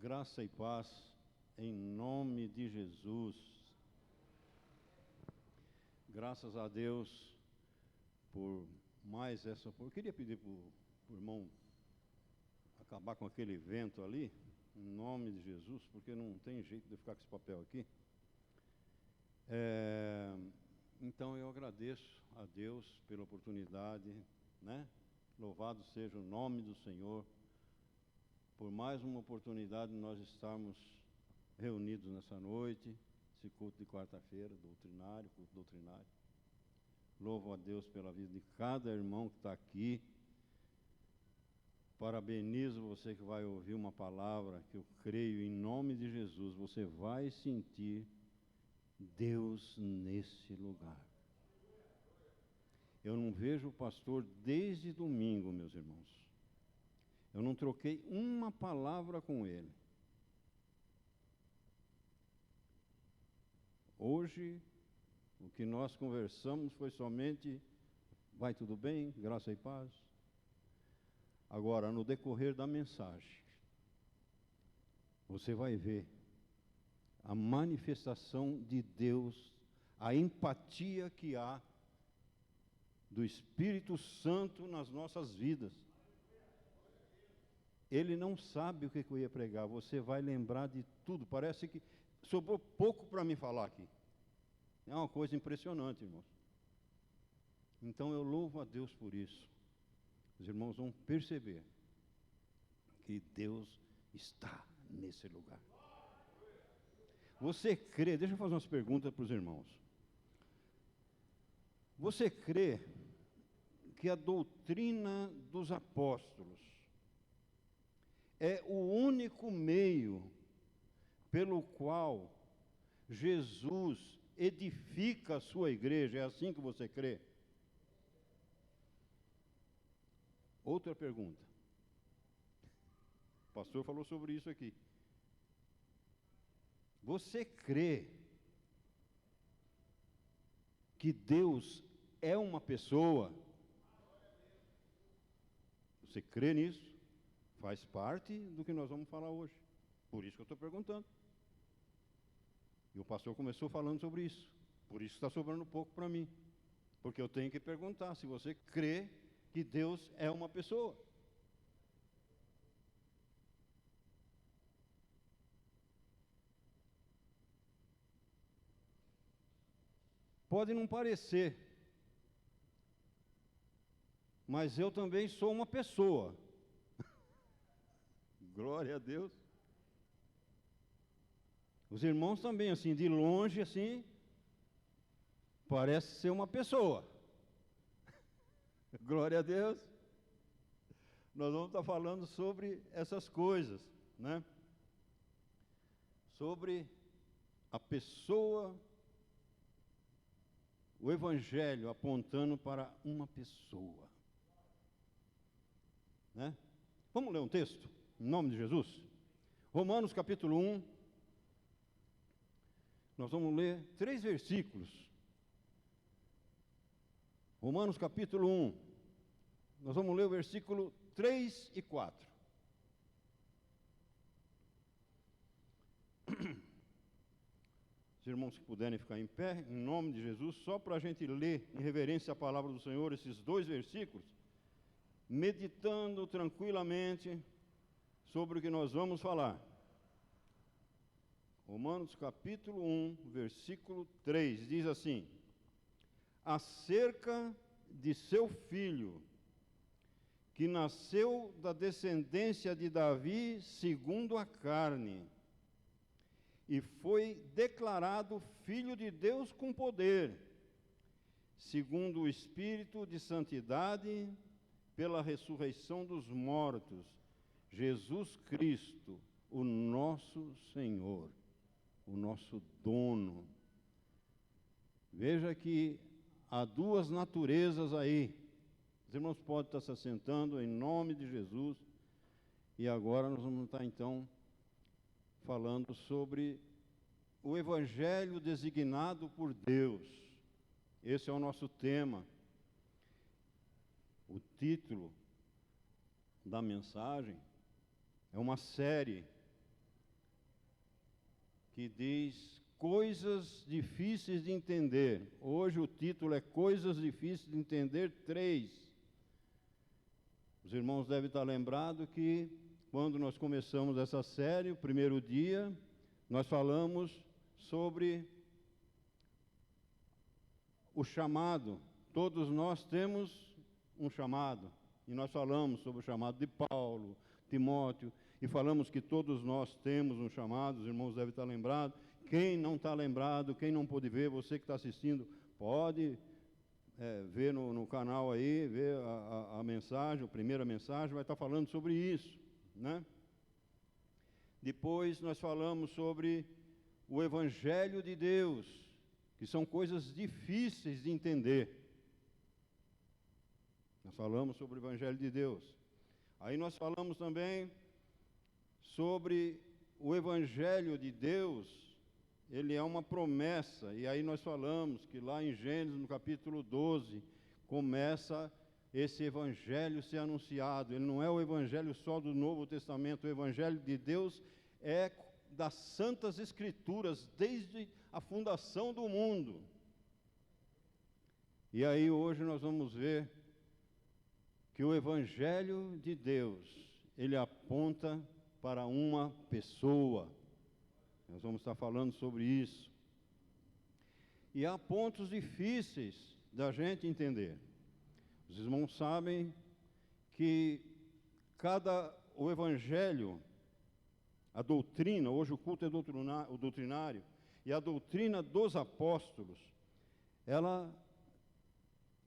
Graça e paz em nome de Jesus. Graças a Deus por mais essa... Eu queria pedir para o irmão acabar com aquele vento ali, em nome de Jesus, porque não tem jeito de eu ficar com esse papel aqui. Então eu agradeço a Deus pela oportunidade, né? Louvado seja o nome do Senhor, por mais uma oportunidade de nós estarmos reunidos nessa noite, esse culto de quarta-feira, doutrinário, culto doutrinário. Louvo a Deus pela vida de cada irmão que está aqui. Parabenizo você que vai ouvir uma palavra que eu creio em nome de Jesus, você vai sentir Deus nesse lugar. Eu não vejo o pastor desde domingo, meus irmãos. Eu não troquei uma palavra com ele. Hoje, o que nós conversamos foi somente: vai tudo bem, graça e paz. Agora, no decorrer da mensagem, você vai ver a manifestação de Deus, a empatia que há do Espírito Santo nas nossas vidas. Ele não sabe o que eu ia pregar, você vai lembrar de tudo. Parece que sobrou pouco para me falar aqui. É uma coisa impressionante, irmãos. Então eu louvo a Deus por isso. Os irmãos vão perceber que Deus está nesse lugar. Você crê? Deixa eu fazer umas perguntas para os irmãos. Você crê que a doutrina dos apóstolos é o único meio pelo qual Jesus edifica a sua igreja? É assim que você crê? Outra pergunta. O pastor falou sobre isso aqui. Você crê que Deus é uma pessoa? Você crê nisso? Faz parte do que nós vamos falar hoje. Por isso que eu estou perguntando. E o pastor começou falando sobre isso. Por isso está sobrando pouco para mim. Porque eu tenho que perguntar se você crê que Deus é uma pessoa. Pode não parecer, mas eu também sou uma pessoa. Glória a Deus. Os irmãos também, assim, de longe, assim, parece ser uma pessoa. Glória a Deus. Nós vamos estar falando sobre essas coisas, né? Sobre a pessoa, o Evangelho apontando para uma pessoa, né? Vamos ler um texto, em nome de Jesus? Romanos capítulo 1. Nós vamos ler 3 versículos. Romanos capítulo 1. Nós vamos ler o versículo 3 e 4. Os irmãos que puderem ficar em pé, em nome de Jesus, só para a gente ler em reverência à palavra do Senhor esses 2 versículos, meditando tranquilamente sobre o que nós vamos falar. Romanos capítulo 1, versículo 3, diz assim: acerca de seu filho, que nasceu da descendência de Davi segundo a carne, e foi declarado Filho de Deus com poder, segundo o Espírito de santidade, pela ressurreição dos mortos, Jesus Cristo, o nosso Senhor, o nosso dono. Veja que há 2 naturezas aí. Os irmãos podem estar se assentando em nome de Jesus. E agora nós vamos estar então falando sobre o Evangelho designado por Deus. Esse é o nosso tema. O título da mensagem é uma série que diz Coisas Difíceis de Entender. Hoje o título é Coisas Difíceis de Entender 3. Os irmãos devem estar lembrados que, quando nós começamos essa série, o primeiro dia, nós falamos sobre o chamado. Todos nós temos um chamado. E nós falamos sobre o chamado de Paulo, Timóteo, e falamos que todos nós temos um chamado. Os irmãos devem estar lembrados. Quem não está lembrado, quem não pôde ver, você que está assistindo, pode ver no canal aí, ver a mensagem, a primeira mensagem, vai estar falando sobre isso, né? Depois nós falamos sobre o Evangelho de Deus, que são coisas difíceis de entender. Nós falamos sobre o Evangelho de Deus. Aí nós falamos também sobre o Evangelho de Deus, ele é uma promessa, e aí nós falamos que lá em Gênesis, no capítulo 12, começa esse Evangelho ser anunciado. Ele não é o Evangelho só do Novo Testamento, o Evangelho de Deus é das Santas Escrituras, desde a fundação do mundo. E aí hoje nós vamos ver que o Evangelho de Deus, ele aponta para uma pessoa. Nós vamos estar falando sobre isso. E há pontos difíceis da gente entender. Os irmãos sabem que o Evangelho, a doutrina, hoje o culto é o doutrinário, e a doutrina dos apóstolos, ela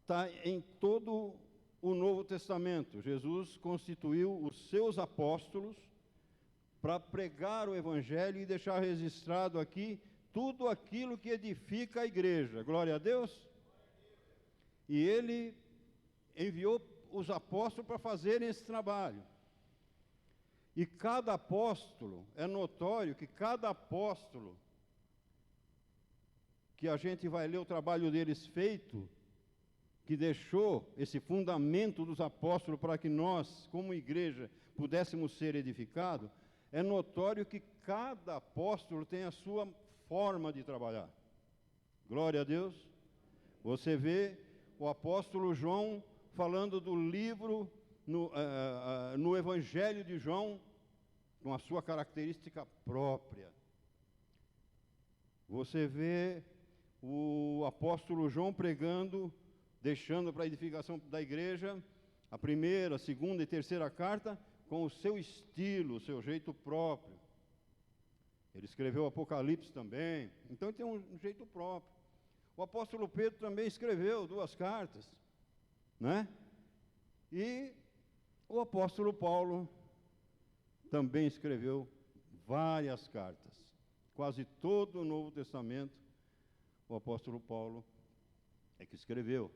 está em todo o Novo Testamento. Jesus constituiu os seus apóstolos para pregar o Evangelho e deixar registrado aqui tudo aquilo que edifica a igreja. Glória a Deus. E ele enviou os apóstolos para fazerem esse trabalho. E cada apóstolo, é notório que cada apóstolo, que a gente vai ler o trabalho deles feito, que deixou esse fundamento dos apóstolos para que nós, como igreja, pudéssemos ser edificados, é notório que cada apóstolo tem a sua forma de trabalhar. Glória a Deus. Você vê o apóstolo João falando do livro, no Evangelho de João, com a sua característica própria. Você vê o apóstolo João pregando, deixando para a edificação da igreja, a primeira, a segunda e terceira carta, com o seu estilo, o seu jeito próprio. Ele escreveu o Apocalipse também, então ele tem um jeito próprio. O apóstolo Pedro também escreveu 2 cartas, né? E o apóstolo Paulo também escreveu várias cartas. Quase todo o Novo Testamento, o apóstolo Paulo é que escreveu.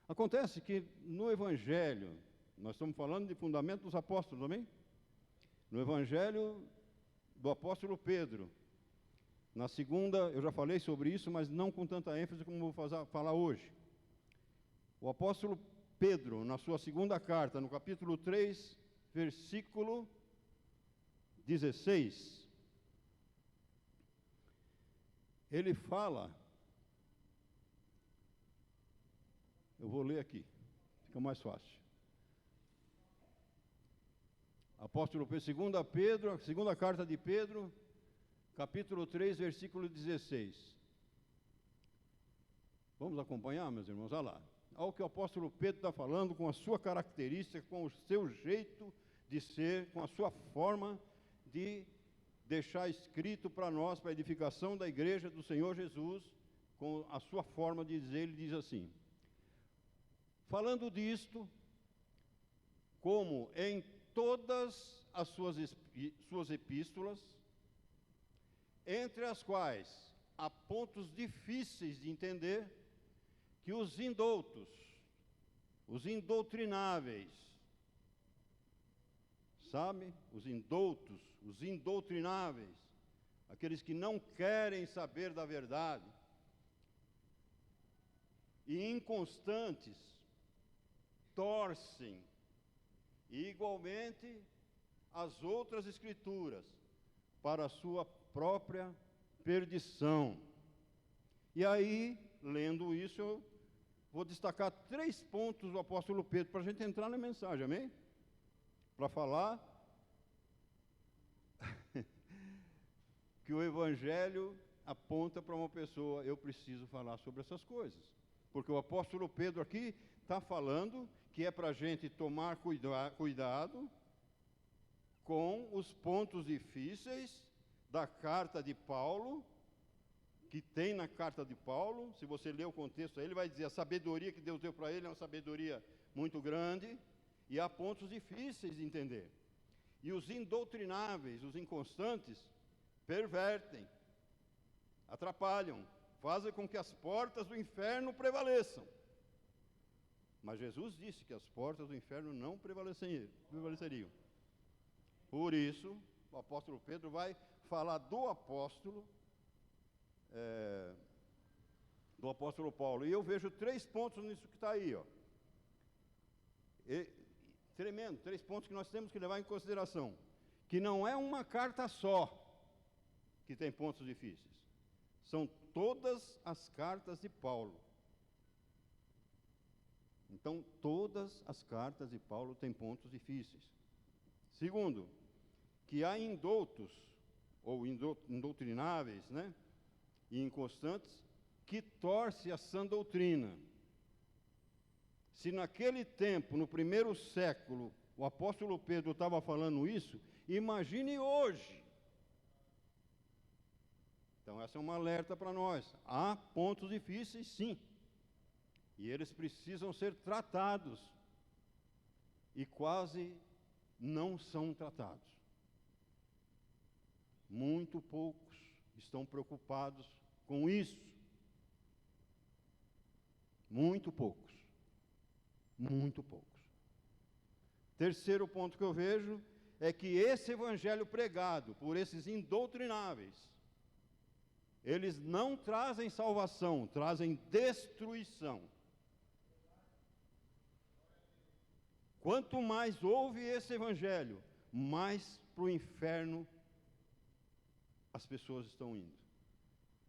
Acontece que no Evangelho, nós estamos falando de fundamento dos apóstolos também? No Evangelho do apóstolo Pedro, na segunda, eu já falei sobre isso, mas não com tanta ênfase como vou falar hoje. O apóstolo Pedro, na sua segunda carta, no capítulo 3, versículo 16, ele fala, eu vou ler aqui, fica mais fácil. Apóstolo Pedro, segunda carta de Pedro, capítulo 3, versículo 16. Vamos acompanhar, meus irmãos? Olha lá. Olha o que o apóstolo Pedro está falando, com a sua característica, com o seu jeito de ser, com a sua forma de deixar escrito para nós, para a edificação da igreja do Senhor Jesus, com a sua forma de dizer, ele diz assim: falando disto, como em todas as suas epístolas, entre as quais há pontos difíceis de entender, que os indoutos, os indoutrináveis, sabe? Os indoutos, os indoutrináveis, aqueles que não querem saber da verdade, e inconstantes, torcem, e igualmente as outras escrituras, para a sua própria perdição. E aí, lendo isso, eu vou destacar 3 pontos do apóstolo Pedro, para a gente entrar na mensagem, amém? Para falar que o Evangelho aponta para uma pessoa, eu preciso falar sobre essas coisas. Porque o apóstolo Pedro aqui está falando que é para a gente tomar cuidado com os pontos difíceis da carta de Paulo, que tem na carta de Paulo. Se você ler o contexto aí, ele vai dizer a sabedoria que Deus deu para ele é uma sabedoria muito grande, e há pontos difíceis de entender. E os indoutrináveis, os inconstantes, pervertem, atrapalham, fazem com que as portas do inferno prevaleçam. Mas Jesus disse que as portas do inferno não prevaleceriam. Por isso, o apóstolo Pedro vai falar do apóstolo Paulo. E eu vejo 3 pontos nisso que está aí, ó. Tremendo, 3 pontos que nós temos que levar em consideração. Que não é uma carta só que tem pontos difíceis. São todas as cartas de Paulo. Então, todas as cartas de Paulo têm pontos difíceis. Segundo, que há indoutos, ou indoutrináveis, né, e inconstantes, que torce a sã doutrina. Se naquele tempo, no primeiro século, o apóstolo Pedro estava falando isso, imagine hoje. Então, essa é uma alerta para nós. Há pontos difíceis, sim. E eles precisam ser tratados. E quase não são tratados. Muito poucos estão preocupados com isso. Muito poucos. Muito poucos. Terceiro ponto que eu vejo é que esse evangelho pregado por esses indoutrináveis, eles não trazem salvação, trazem destruição. Quanto mais ouve esse evangelho, mais para o inferno as pessoas estão indo.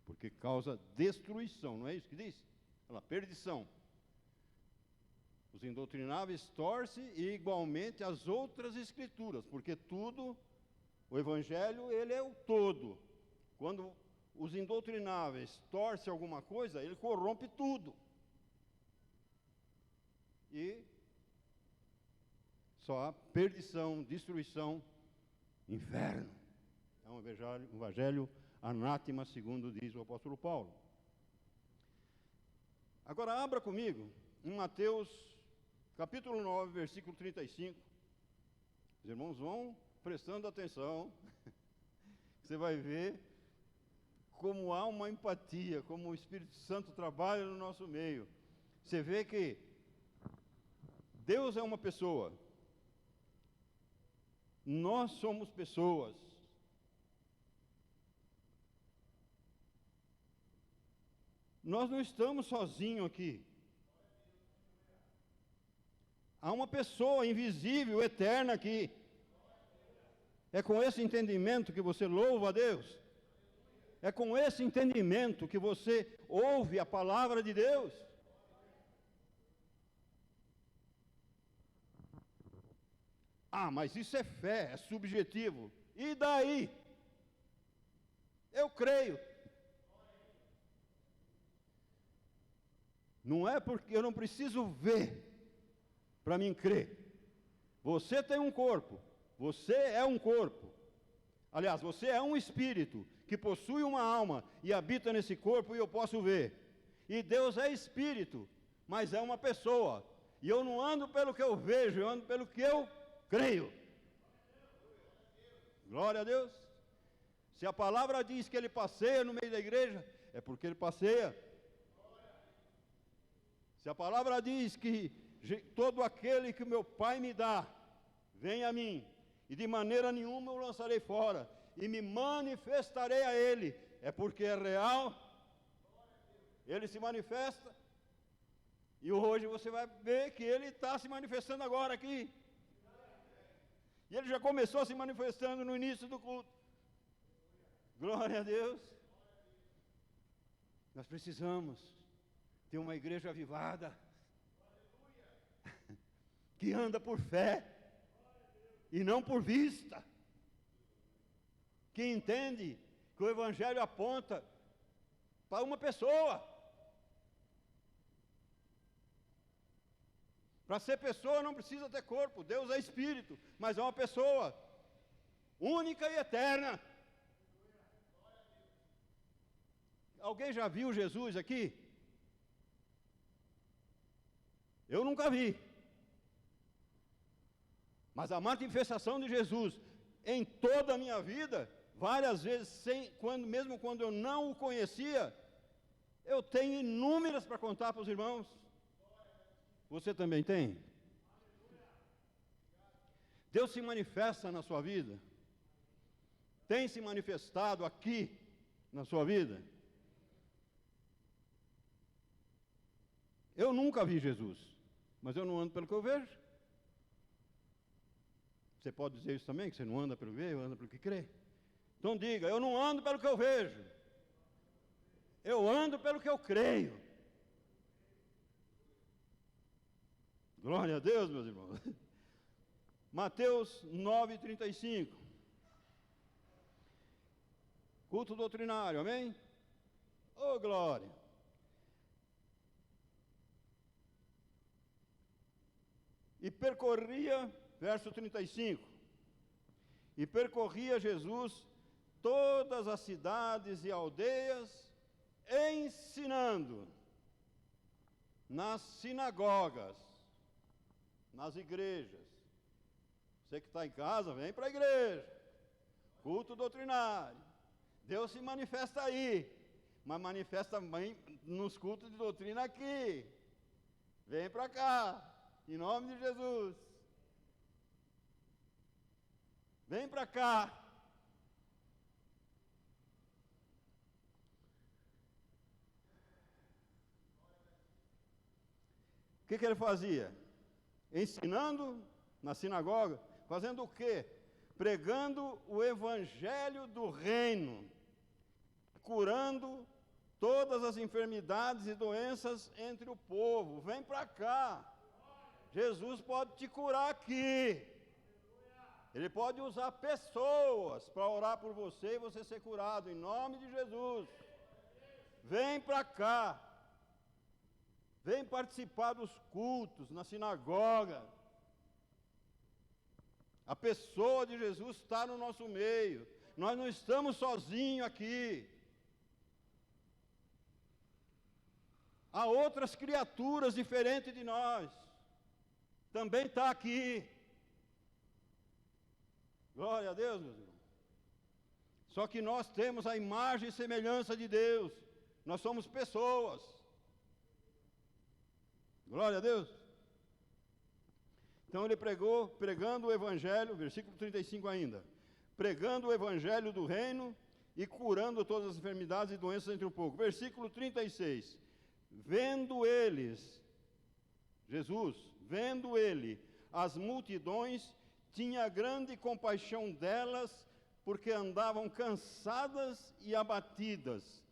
Porque causa destruição, não é isso que diz? Olha lá, perdição. Os indoutrináveis torcem e igualmente as outras escrituras, porque tudo, o evangelho, ele é o todo. Quando os indoutrináveis torcem alguma coisa, ele corrompe tudo. E só há perdição, destruição, inferno. É um evangelho anátema, segundo diz o apóstolo Paulo. Agora abra comigo em Mateus, capítulo 9, versículo 35. Os irmãos vão prestando atenção. Você vai ver como há uma empatia, como o Espírito Santo trabalha no nosso meio. Você vê que Deus é uma pessoa. Nós somos pessoas. Nós não estamos sozinhos aqui. Há uma pessoa invisível, eterna aqui. É com esse entendimento que você louva a Deus. É com esse entendimento que você ouve a palavra de Deus. Ah, mas isso é fé, é subjetivo. E daí? Eu creio. Não é porque eu não preciso ver para mim crer. Você tem um corpo. Você é um corpo. Aliás, você é um espírito que possui uma alma e habita nesse corpo e eu posso ver. E Deus é espírito, mas é uma pessoa. E eu não ando pelo que eu vejo, eu ando pelo que eu creio. Glória a Deus. Se a palavra diz que ele passeia no meio da igreja, é porque ele passeia. Se a palavra diz que todo aquele que meu Pai me dá, vem a mim, e de maneira nenhuma eu lançarei fora, e me manifestarei a ele, é porque é real, ele se manifesta, e hoje você vai ver que ele está se manifestando agora aqui. E ele já começou se manifestando no início do culto. Glória a Deus. Nós precisamos ter uma igreja avivada, que anda por fé e não por vista, que entende que o Evangelho aponta para uma pessoa. Para ser pessoa não precisa ter corpo, Deus é espírito, mas é uma pessoa única e eterna. Alguém já viu Jesus aqui? Eu nunca vi. Mas a manifestação de Jesus em toda a minha vida, várias vezes, mesmo quando eu não o conhecia, eu tenho inúmeras para contar para os irmãos. Você também tem? Deus se manifesta na sua vida? Tem se manifestado aqui na sua vida? Eu nunca vi Jesus, mas eu não ando pelo que eu vejo. Você pode dizer isso também, que você não anda pelo que vê, anda pelo que crê? Então diga, eu não ando pelo que eu vejo, eu ando pelo que eu creio. Glória a Deus, meus irmãos. Mateus 9:35. Culto doutrinário, amém? Oh, glória. E percorria, verso 35, e percorria Jesus todas as cidades e aldeias, ensinando nas sinagogas, nas igrejas. Você que está em casa, vem para a igreja. Culto doutrinário. Deus se manifesta aí, mas manifesta também nos cultos de doutrina aqui. Vem para cá. Em nome de Jesus. Vem para cá. O que ele fazia? Ensinando na sinagoga. Fazendo o quê? Pregando o evangelho do reino. Curando todas as enfermidades e doenças entre o povo. Vem para cá. Jesus pode te curar aqui. Ele pode usar pessoas para orar por você e você ser curado, em nome de Jesus. Vem para cá. Vem participar dos cultos na sinagoga. A pessoa de Jesus está no nosso meio. Nós não estamos sozinhos aqui. Há outras criaturas diferentes de nós. Também está aqui. Glória a Deus, meus irmãos. Só que nós temos a imagem e semelhança de Deus. Nós somos pessoas. Glória a Deus. Então ele pregou, pregando o evangelho, versículo 35 ainda. Pregando o evangelho do reino e curando todas as enfermidades e doenças entre o povo. Versículo 36. Vendo eles, Jesus, vendo ele as multidões, tinha grande compaixão delas, porque andavam cansadas e abatidas,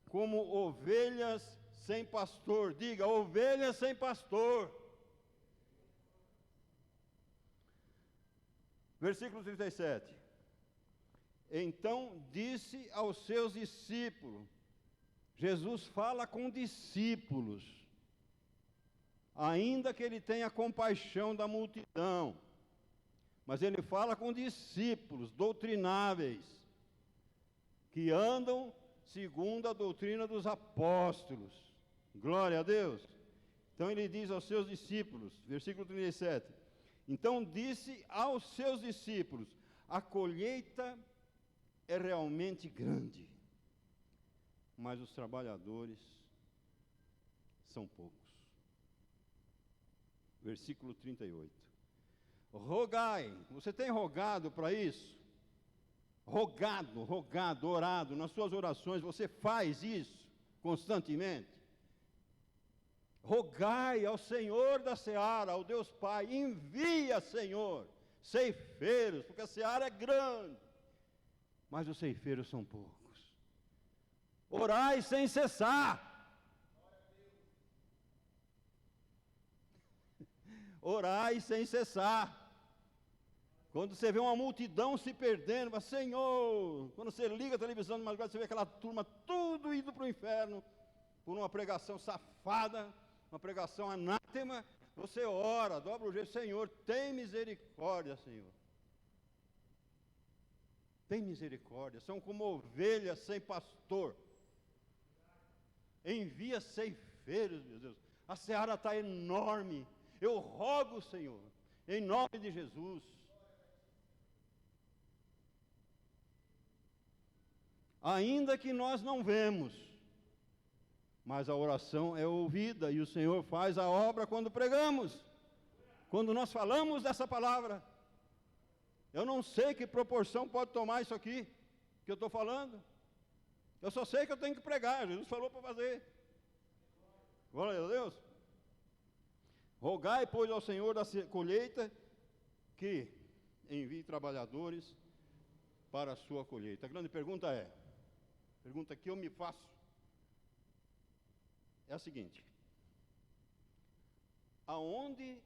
como ovelhas sem pastor. Diga, ovelhas sem pastor. Versículo 37. Então disse aos seus discípulos, Jesus fala com discípulos, ainda que ele tenha compaixão da multidão, mas ele fala com discípulos doutrináveis, que andam segundo a doutrina dos apóstolos. Glória a Deus. Então ele diz aos seus discípulos, versículo 37, então disse aos seus discípulos, a colheita é realmente grande, mas os trabalhadores são poucos. Versículo 38. Rogai, você tem rogado para isso? Rogado, orado, nas suas orações, você faz isso constantemente? Rogai ao Senhor da seara, ao Deus Pai, envia, Senhor, ceifeiros, porque a seara é grande. mas os ceifeiros são poucos. Orai sem cessar. Orai sem cessar. Quando você vê uma multidão se perdendo, mas Senhor, quando você liga a televisão de madrugada, você vê aquela turma tudo indo para o inferno, por uma pregação safada, uma pregação anátema, você ora, dobra o jeito, Senhor, tem misericórdia, Senhor. Tem misericórdia, são como ovelhas sem pastor. Envia ceifeiros, meu Deus, a seara está enorme. Eu rogo, Senhor, em nome de Jesus. Ainda que nós não vemos, mas a oração é ouvida e o Senhor faz a obra quando pregamos, quando nós falamos dessa palavra. Eu não sei que proporção pode tomar isso aqui que eu estou falando. Eu só sei que eu tenho que pregar, Jesus falou para fazer. Glória a Deus. Rogai, pois, ao Senhor da colheita que envie trabalhadores para a sua colheita. A grande pergunta que eu me faço é a seguinte: aonde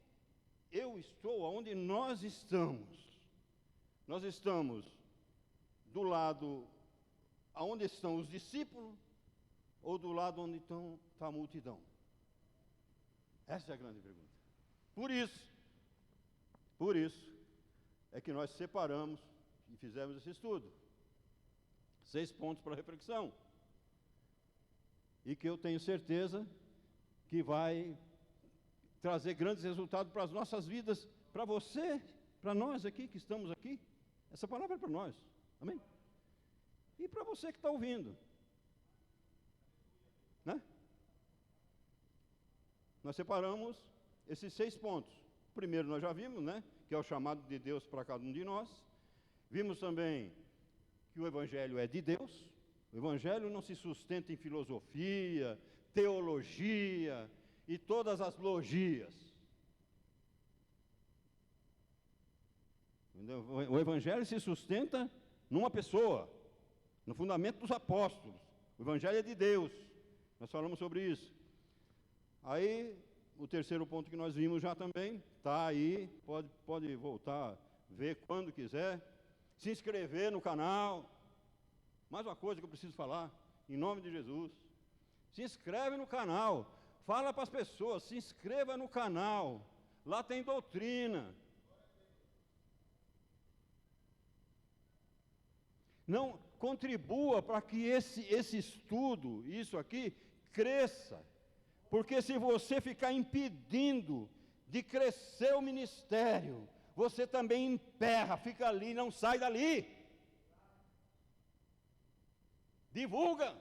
eu estou, aonde nós estamos? Nós estamos do lado aonde estão os discípulos ou do lado onde está a multidão? Essa é a grande pergunta. Por isso é que nós separamos e fizemos esse estudo. 6 pontos para reflexão. E que eu tenho certeza que vai trazer grandes resultados para as nossas vidas, para você, para nós aqui que estamos aqui. Essa palavra é para nós. Amém? E para você que está ouvindo. Né? Nós separamos esses 6 pontos. O primeiro nós já vimos, né? Que é o chamado de Deus para cada um de nós. Vimos também que o Evangelho é de Deus. O Evangelho não se sustenta em filosofia, teologia e todas as logias. O Evangelho se sustenta numa pessoa, no fundamento dos apóstolos. O Evangelho é de Deus. Nós falamos sobre isso. Aí, o terceiro ponto que nós vimos já também, está aí, pode voltar, ver quando quiser, se inscrever no canal. Mais uma coisa que eu preciso falar, em nome de Jesus. Se inscreve no canal, fala para as pessoas, se inscreva no canal, lá tem doutrina. Não contribua para que esse estudo, isso aqui, cresça. Porque se você ficar impedindo de crescer o ministério, você também emperra, fica ali, não sai dali. Divulga.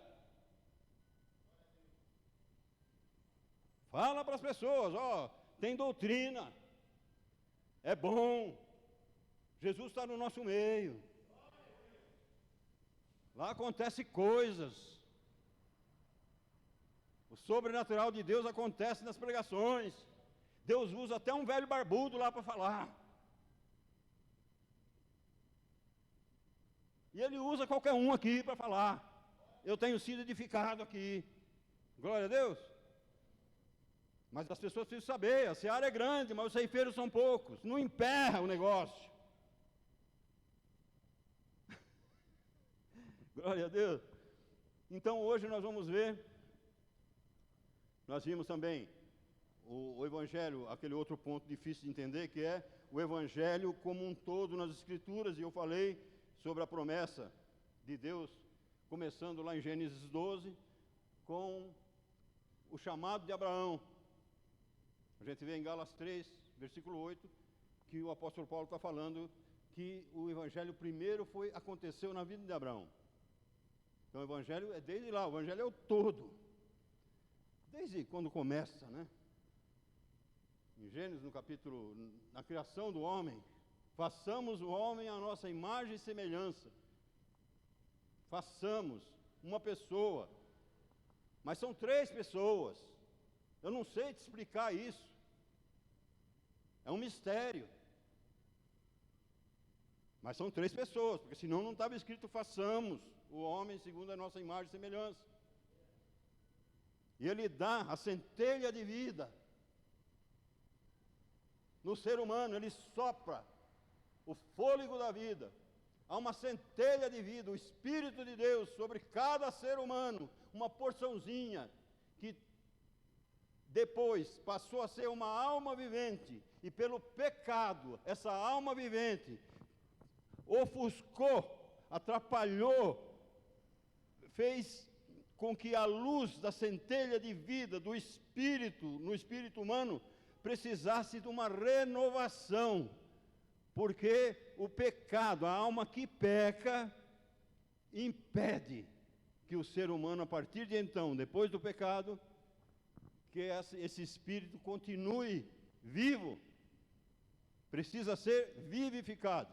Fala para as pessoas, tem doutrina. É bom. Jesus está no nosso meio. Lá acontecem coisas. O sobrenatural de Deus acontece nas pregações. Deus usa até um velho barbudo lá para falar. E Ele usa qualquer um aqui para falar. Eu tenho sido edificado aqui. Glória a Deus. Mas as pessoas precisam saber, a seara é grande, mas os ceifeiros são poucos. Não emperra o negócio. Glória a Deus. Então hoje nós vamos ver, nós vimos também o Evangelho, aquele outro ponto difícil de entender, que é o Evangelho como um todo nas Escrituras, e eu falei sobre a promessa de Deus, começando lá em Gênesis 12, com o chamado de Abraão. A gente vê em Gálatas 3, versículo 8, que o apóstolo Paulo está falando que o Evangelho primeiro aconteceu na vida de Abraão. Então o Evangelho é desde lá, o Evangelho é o todo. Desde quando começa, né? Em Gênesis, no capítulo, na criação do homem, façamos o homem à nossa imagem e semelhança. Façamos uma pessoa, mas são 3 pessoas. Eu não sei te explicar isso. É um mistério. Mas são 3 pessoas, porque senão não estava escrito: façamos o homem segundo a nossa imagem e semelhança. E ele dá a centelha de vida no ser humano, ele sopra o fôlego da vida. Há uma centelha de vida, o Espírito de Deus sobre cada ser humano, uma porçãozinha, que depois passou a ser uma alma vivente, e pelo pecado, essa alma vivente ofuscou, atrapalhou, fez com que a luz da centelha de vida do Espírito, no espírito humano, precisasse de uma renovação, porque o pecado, a alma que peca, impede que o ser humano, a partir de então, depois do pecado, que esse espírito continue vivo, precisa ser vivificado.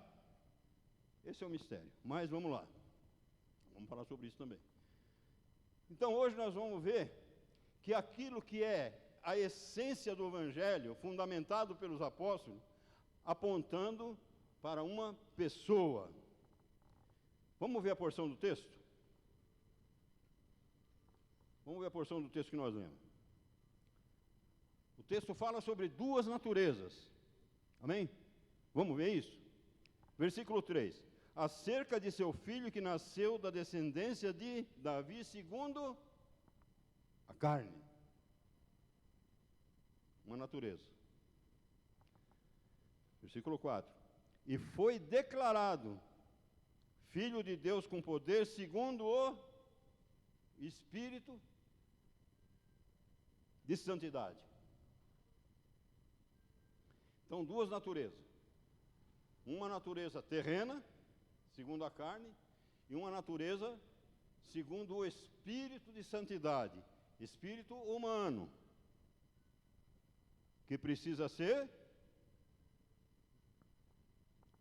Esse é o mistério, mas vamos lá, vamos falar sobre isso também. Então hoje nós vamos ver que aquilo que é a essência do Evangelho, fundamentado pelos apóstolos, apontando para uma pessoa. Vamos ver a porção do texto? Vamos ver a porção do texto que nós lemos. O texto fala sobre 2 naturezas. Amém? Vamos ver isso? Versículo 3. Acerca de seu filho que nasceu da descendência de Davi segundo a carne. Uma natureza. Versículo 4. E foi declarado Filho de Deus com poder segundo o Espírito de santidade. Então, 2 naturezas. Uma natureza terrena, segundo a carne, e uma natureza segundo o Espírito de santidade, espírito humano, que precisa ser.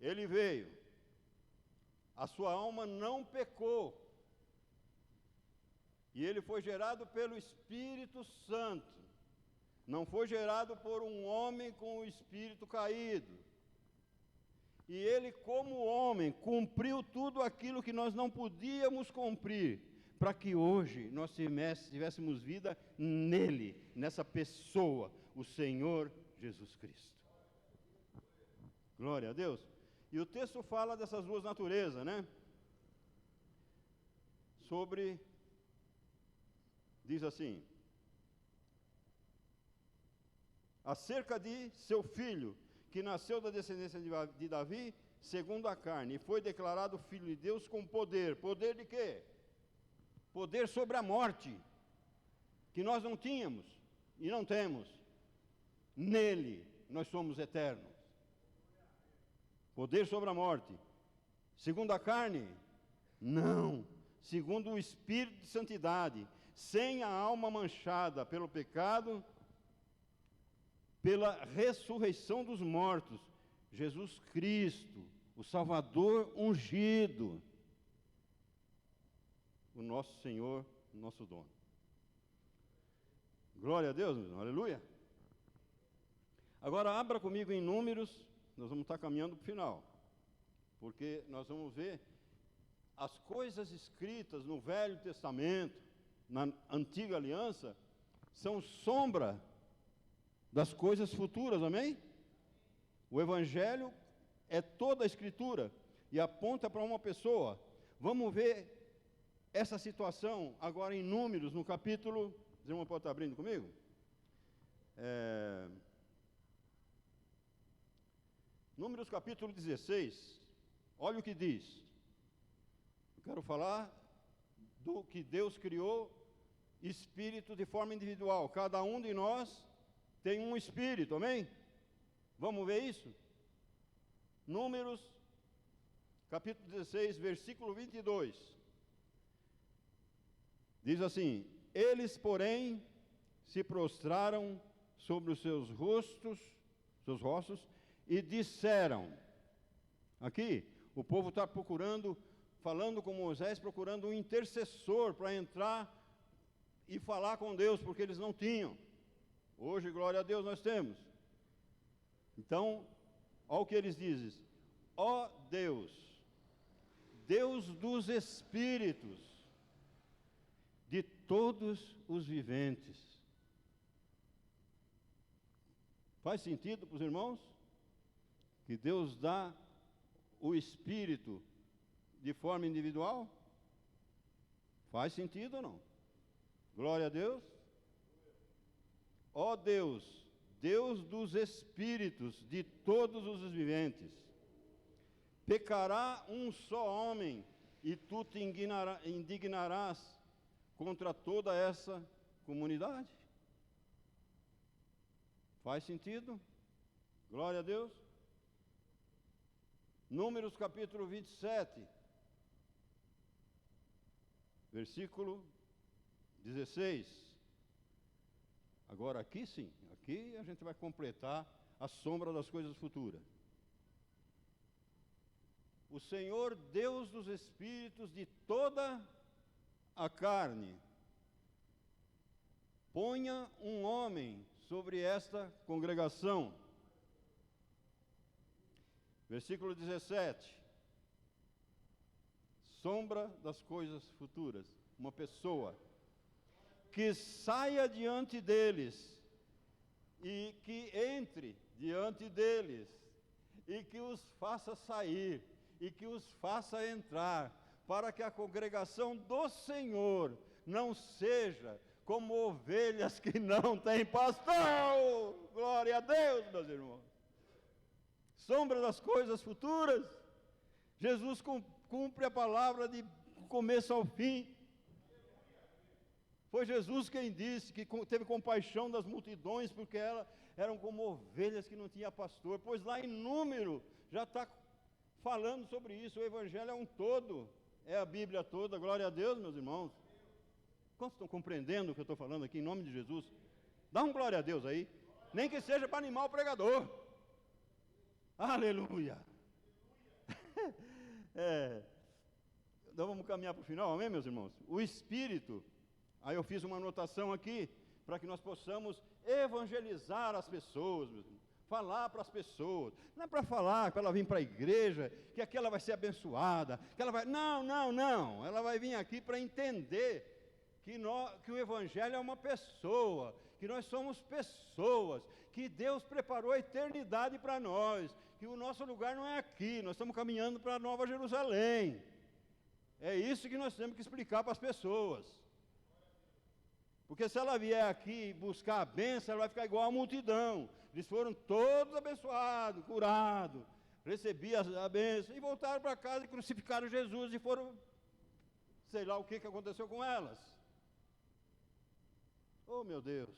Ele veio, a sua alma não pecou, e ele foi gerado pelo Espírito Santo, não foi gerado por um homem com o espírito caído. E ele, como homem, cumpriu tudo aquilo que nós não podíamos cumprir, para que hoje nós tivéssemos vida nele, nessa pessoa, o Senhor Jesus Cristo. Glória a Deus. E o texto fala dessas 2 naturezas, né? Diz assim: acerca de seu filho, que nasceu da descendência de Davi, segundo a carne, e foi declarado Filho de Deus com poder. Poder de quê? Poder sobre a morte, que nós não tínhamos e não temos. Nele nós somos eternos. Poder sobre a morte. Segundo a carne? Não. Segundo o Espírito de santidade, sem a alma manchada pelo pecado, pela ressurreição dos mortos, Jesus Cristo, o Salvador ungido, o nosso Senhor, o nosso dono. Glória a Deus, meu irmão, aleluia. Agora abra comigo em Números, nós vamos estar caminhando para o final, porque nós vamos ver as coisas escritas no Velho Testamento, na Antiga Aliança, são sombra das coisas futuras, amém? O Evangelho é toda a Escritura e aponta para uma pessoa. Vamos ver essa situação agora em Números, no capítulo... Você não pode estar abrindo comigo? Números capítulo 16, olha o que diz. Eu quero falar do que Deus criou, espírito de forma individual. Cada um de nós tem um espírito, amém? Vamos ver isso? Números, capítulo 16, versículo 22. Diz assim: eles, porém, se prostraram sobre os seus rostos, e disseram. Aqui, o povo está procurando, falando com Moisés, procurando um intercessor para entrar e falar com Deus, porque eles não tinham. Hoje, glória a Deus, nós temos. Então, olha o que eles dizem: ó Deus, Deus dos espíritos, de todos os viventes. Faz sentido para os irmãos? Que Deus dá o espírito de forma individual? Faz sentido ou não? Glória a Deus. Ó Deus, Deus dos espíritos de todos os viventes, pecará um só homem, e tu te indignarás contra toda essa comunidade? Faz sentido? Glória a Deus. Números capítulo 27, versículo 16. Agora aqui sim, aqui a gente vai completar a sombra das coisas futuras. O Senhor Deus dos espíritos de toda a carne, ponha um homem sobre esta congregação. Versículo 17. Sombra das coisas futuras. Uma pessoa que saia diante deles e que entre diante deles e que os faça sair e que os faça entrar, para que a congregação do Senhor não seja como ovelhas que não têm pastor. Glória a Deus, meus irmãos. Sombra das coisas futuras. Jesus cumpre a palavra de começo ao fim. Foi Jesus quem disse que teve compaixão das multidões, porque elas eram como ovelhas que não tinham pastor. Pois lá em Número já está falando sobre isso. O Evangelho é um todo, é a Bíblia toda. Glória a Deus, meus irmãos. Quantos estão compreendendo o que eu estou falando aqui em nome de Jesus? Dá um glória a Deus aí, nem que seja para animar o pregador. Aleluia. Então vamos caminhar para o final, amém, meus irmãos? O Espírito, aí eu fiz uma anotação aqui, para que nós possamos evangelizar as pessoas, meus irmãos. Falar para as pessoas, não é para falar, para ela vir para a igreja, que aqui ela vai ser abençoada, que ela vai, não, ela vai vir aqui para entender que o Evangelho é uma pessoa, que nós somos pessoas, que Deus preparou a eternidade para nós, que o nosso lugar não é aqui, nós estamos caminhando para a Nova Jerusalém. É isso que nós temos que explicar para as pessoas. Porque se ela vier aqui buscar a bênção, ela vai ficar igual a multidão. Eles foram todos abençoados, curados, recebiam a bênção e voltaram para casa e crucificaram Jesus e foram, sei lá o que aconteceu com elas. Oh, meu Deus.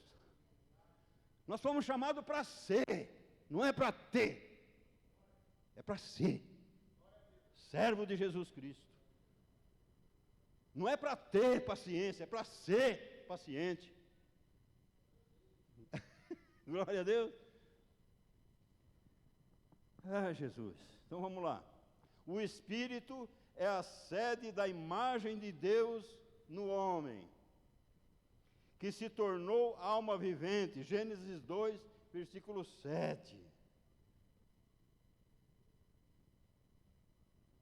Nós fomos chamados para ser, não é para ter. É para ser. Servo de Jesus Cristo. Não é para ter paciência, é para ser paciente. Glória a Deus. Ah, Jesus. Então vamos lá. O Espírito é a sede da imagem de Deus no homem, que se tornou alma vivente. Gênesis 2, versículo 7.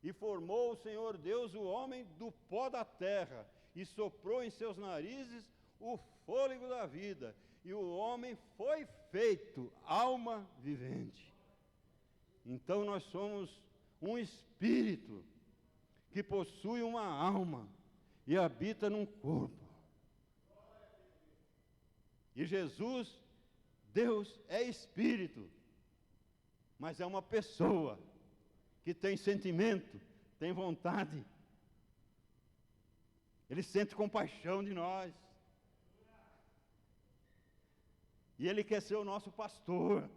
E formou o Senhor Deus o homem do pó da terra, e soprou em seus narizes o fôlego da vida, e o homem foi feito alma vivente. Então nós somos um espírito que possui uma alma e habita num corpo. E Jesus, Deus é espírito, mas é uma pessoa que tem sentimento, tem vontade. Ele sente compaixão de nós. E Ele quer ser o nosso pastor.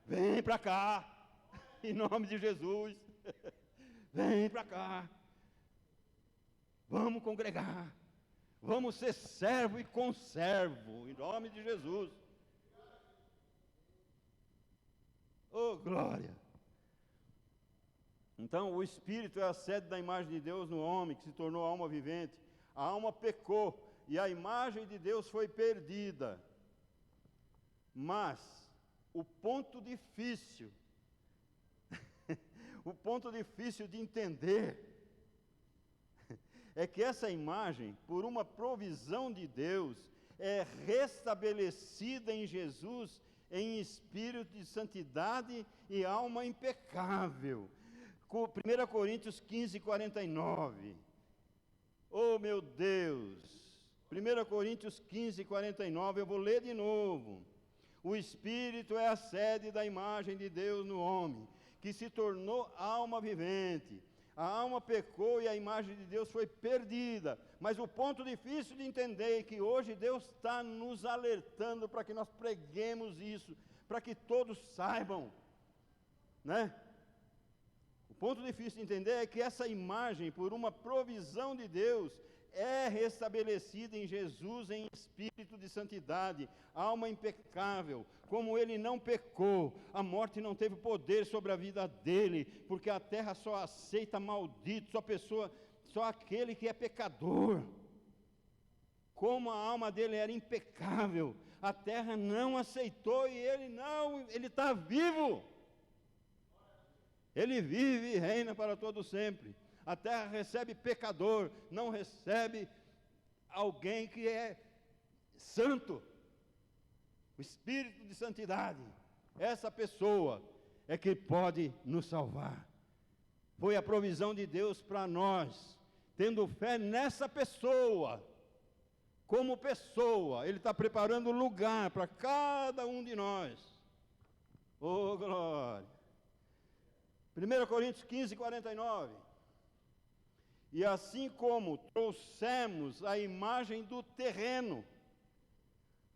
Vem para cá, em nome de Jesus. Vem para cá. Vamos congregar. Vamos ser servo e conservo, em nome de Jesus. Oh, glória! Então, o Espírito é a sede da imagem de Deus no homem, que se tornou alma vivente. A alma pecou, e a imagem de Deus foi perdida. Mas, o ponto difícil O ponto difícil de entender é que essa imagem, por uma provisão de Deus, é restabelecida em Jesus em espírito de santidade e alma impecável. 1 Coríntios 15, 49. Oh, meu Deus! 1 Coríntios 15, 49, eu vou ler de novo. O Espírito é a sede da imagem de Deus no homem, que se tornou alma vivente. A alma pecou e a imagem de Deus foi perdida. Mas o ponto difícil de entender é que hoje Deus está nos alertando para que nós preguemos isso, para que todos saibam, né? O ponto difícil de entender é que essa imagem, por uma provisão de Deus, é restabelecida em Jesus em espírito de santidade, alma impecável. Como ele não pecou, a morte não teve poder sobre a vida dele, porque a terra só aceita maldito, só aquele que é pecador. Como a alma dele era impecável, a terra não aceitou e ele está vivo. Ele vive e reina para todo sempre. A terra recebe pecador, não recebe alguém que é santo. O espírito de santidade, essa pessoa é que pode nos salvar. Foi a provisão de Deus para nós, tendo fé nessa pessoa. Como pessoa, Ele está preparando lugar para cada um de nós. Oh, glória! 1 Coríntios 15, 49. E assim como trouxemos a imagem do terreno,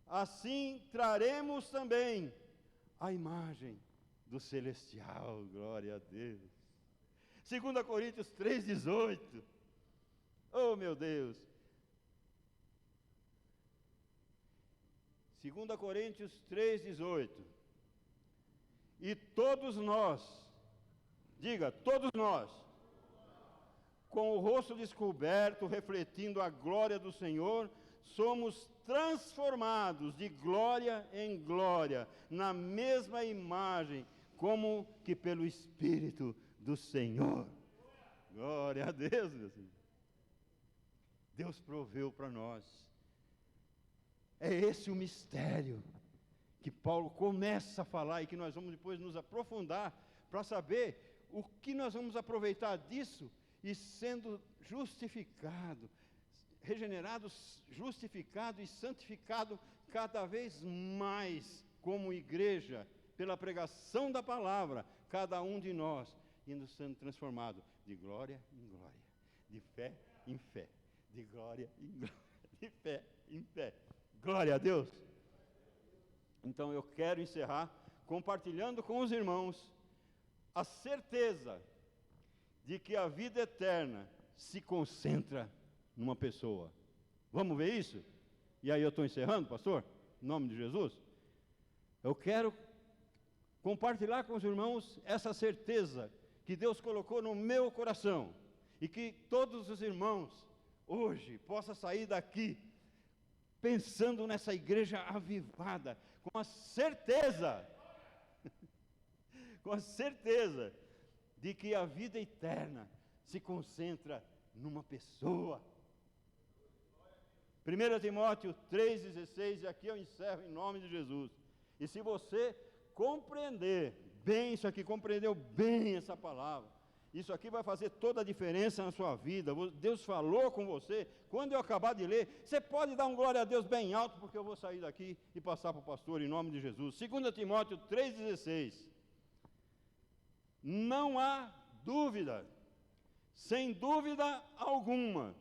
assim traremos também a imagem do celestial. Glória a Deus. 2 Coríntios 3, 18. Oh, meu Deus. 2 Coríntios 3, 18. E todos nós, diga, todos nós, com o rosto descoberto, refletindo a glória do Senhor, somos transformados de glória em glória, na mesma imagem, como que pelo Espírito do Senhor. Glória a Deus, meu Senhor. Deus proveu para nós. É esse o mistério que Paulo começa a falar e que nós vamos depois nos aprofundar para saber o que nós vamos aproveitar disso e sendo justificado, regenerado, justificado e santificado cada vez mais como igreja, pela pregação da palavra, cada um de nós indo sendo transformado de glória em glória, de fé em fé, de glória em glória, de fé em fé. Glória a Deus! Então eu quero encerrar compartilhando com os irmãos a certeza de que a vida eterna se concentra numa pessoa. Vamos ver isso? E aí eu estou encerrando, pastor, em nome de Jesus. Eu quero compartilhar com os irmãos essa certeza que Deus colocou no meu coração e que todos os irmãos hoje possam sair daqui pensando nessa igreja avivada, com a certeza de que a vida eterna se concentra numa pessoa. 1 Timóteo 3,16, e aqui eu encerro em nome de Jesus. E se você compreender bem isso aqui, compreendeu bem essa palavra, isso aqui vai fazer toda a diferença na sua vida. Deus falou com você. Quando eu acabar de ler, você pode dar um glória a Deus bem alto, porque eu vou sair daqui e passar para o pastor em nome de Jesus. 2 Timóteo 3,16. Não há dúvida, sem dúvida alguma,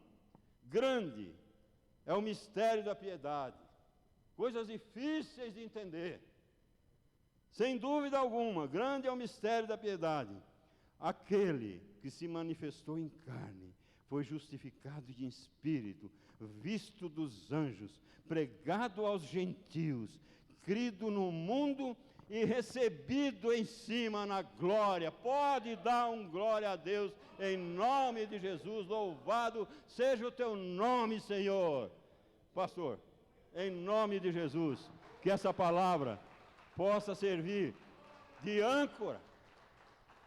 grande é o mistério da piedade. Coisas difíceis de entender. Sem dúvida alguma, grande é o mistério da piedade. Aquele que se manifestou em carne, foi justificado em espírito, visto dos anjos, pregado aos gentios, crido no mundo e recebido em cima na glória. Pode dar um glória a Deus em nome de Jesus. Louvado seja o teu nome, Senhor. Pastor, em nome de Jesus, que essa palavra possa servir de âncora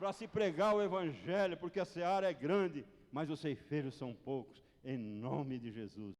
para se pregar o Evangelho, porque a seara é grande, mas os ceifeiros são poucos, em nome de Jesus.